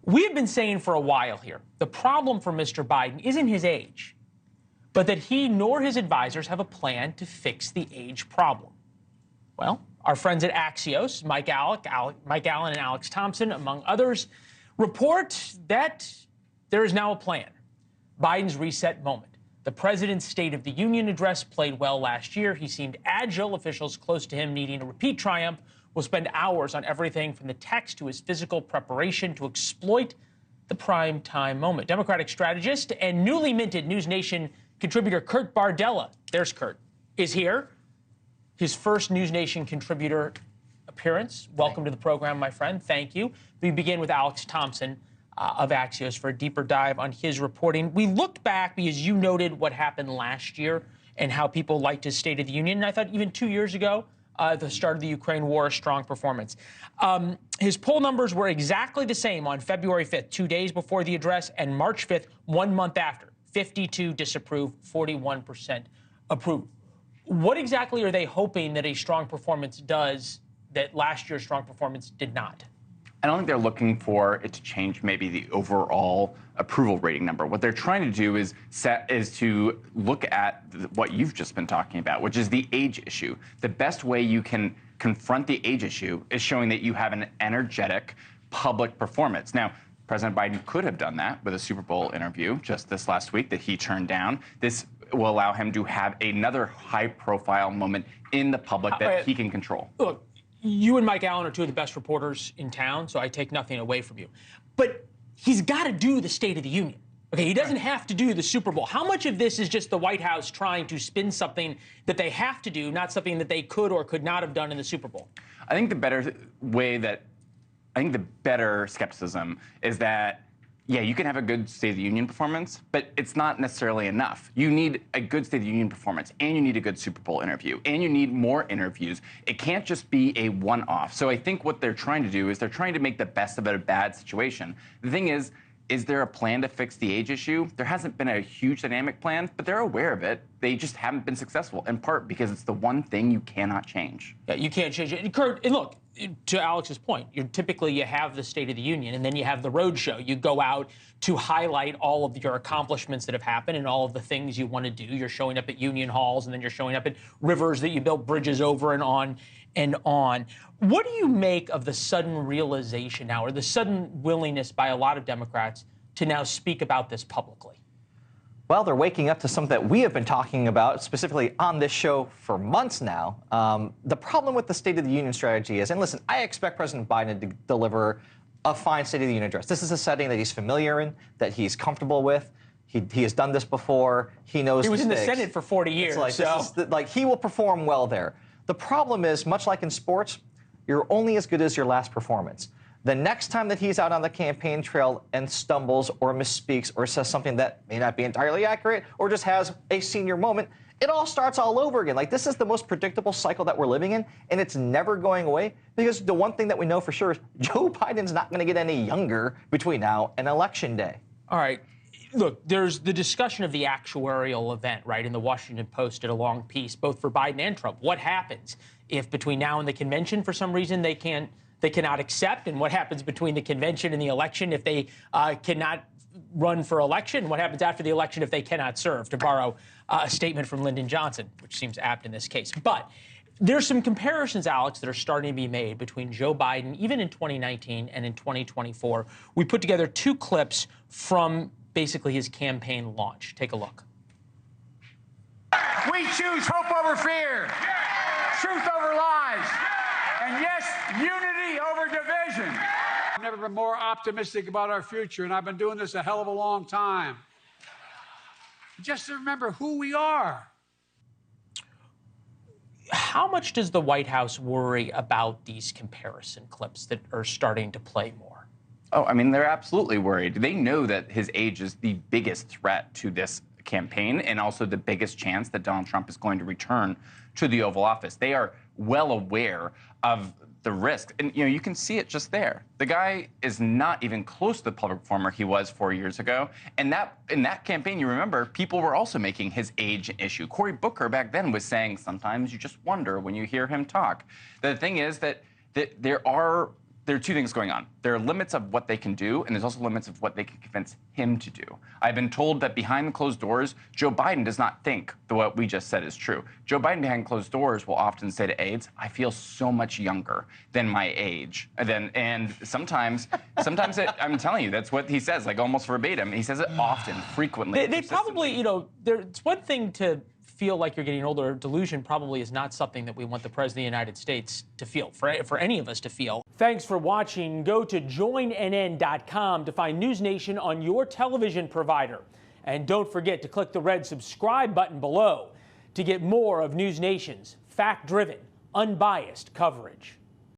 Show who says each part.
Speaker 1: We have been saying for a while here, the problem for Mr. Biden isn't his age, but that he nor his advisors have a plan to fix the age problem. Well, our friends at Axios, Mike Allen and Alex Thompson, among others, report that there is now a plan. Biden's reset moment. The president's State of the Union address played well last year. He seemed agile. Officials close to him needing a repeat triumph will spend hours on everything from the text to his physical preparation to exploit the prime time moment. Democratic strategist and newly minted NewsNation contributor Kurt Bardella, there's Kurt, is here. His first NewsNation contributor appearance. Welcome to the program, my friend. Thank you. We begin with Alex Thompson of Axios for a deeper dive on his reporting. We looked back because you noted what happened last year and how people liked his State of the Union. And I thought even 2 years ago, at the start of the Ukraine war, a strong performance. His poll numbers were exactly the same on February 5th, 2 days before the address, and March 5th, 1 month after. 52 disapprove, 41% approve. What exactly are they hoping that a strong performance does that last year's strong performance did not?
Speaker 2: I don't think they're looking for it to change maybe the overall approval rating number. What they're trying to do is to look at what you've just been talking about, which is the age issue. The best way you can confront the age issue is showing that you have an energetic public performance. Now, President Biden could have done that with a Super Bowl interview just this last week that he turned down. This will allow him to have another high-profile moment in the public that he can control.
Speaker 1: Look, you and Mike Allen are two of the best reporters in town, so I take nothing away from you. But he's got to do the State of the Union. Okay, he doesn't have to do the Super Bowl. How much of this is just the White House trying to spin something that they have to do, not something that they could or could not have done in the Super Bowl?
Speaker 2: I think the better skepticism is that, yeah, you can have a good State of the Union performance, but it's not necessarily enough. You need a good State of the Union performance, and you need a good Super Bowl interview, and you need more interviews. It can't just be a one-off. So I think what they're trying to do is they're trying to make the best of a bad situation. The thing is there a plan to fix the age issue? There hasn't been a huge dynamic plan, but they're aware of it. They just haven't been successful, in part because it's the one thing you cannot change.
Speaker 1: Yeah, you can't change it. Kurt, and look, to Alex's point, you have the State of the Union, and then you have the road show. You go out to highlight all of your accomplishments that have happened and all of the things you want to do. You're showing up at union halls, and then you're showing up at rivers that you built bridges over and on and on. What do you make of the sudden realization now, or the sudden willingness by a lot of Democrats to now speak about this publicly?
Speaker 3: Well, they're waking up to something that we have been talking about, specifically on this show, for months now. The problem with the State of the Union strategy is, and listen, I expect President Biden to deliver a fine State of the Union address. This is a setting that he's familiar in, that he's comfortable with. He has done this before. He knows.
Speaker 1: He was in the
Speaker 3: stakes.
Speaker 1: Senate for 40 years.
Speaker 3: He will perform well there. The problem is, much like in sports, you're only as good as your last performance. The next time that he's out on the campaign trail and stumbles or misspeaks or says something that may not be entirely accurate or just has a senior moment, it all starts all over again. Like, this is the most predictable cycle that we're living in, and it's never going away, because the one thing that we know for sure is Joe Biden's not going to get any younger between now and Election Day.
Speaker 1: All right. Look, there's the discussion of the actuarial event, right? And the Washington Post did a long piece, both for Biden and Trump. What happens if between now and the convention, for some reason, they cannot accept? And what happens between the convention and the election if they cannot run for election? What happens after the election if they cannot serve, to borrow a statement from Lyndon Johnson, which seems apt in this case. But there's some comparisons, Alex, that are starting to be made between Joe Biden, even in 2019 and in 2024. We put together two clips from basically his campaign launch. Take a look.
Speaker 4: We choose hope over fear, truth over lies, and yes, unity over division. I've never been more optimistic about our future, and I've been doing this a hell of a long time. Just to remember who we are.
Speaker 1: How much does the White House worry about these comparison clips that are starting to play more?
Speaker 2: Oh, I mean, they're absolutely worried. They know that his age is the biggest threat to this campaign and also the biggest chance that Donald Trump is going to return to the Oval Office. They are well aware of the risk. And, you know, you can see it just there. The guy is not even close to the public performer he was 4 years ago. And in that campaign, you remember, people were also making his age an issue. Cory Booker back then was saying, sometimes you just wonder when you hear him talk. The thing is that there are there are two things going on. There are limits of what they can do, and there's also limits of what they can convince him to do. I've been told that behind the closed doors, Joe Biden does not think that what we just said is true. Joe Biden behind closed doors will often say to aides, I feel so much younger than my age. And sometimes I'm telling you, that's what he says, like almost verbatim. He says it often, frequently.
Speaker 1: They probably, it's one thing to feel like you're getting older. Delusion probably is not something that we want the President of the United States to feel, for any of us to feel. Thanks for watching. Go to joinnn.com to find NewsNation on your television provider. And don't forget to click the red subscribe button below to get more of NewsNation's fact-driven, unbiased coverage.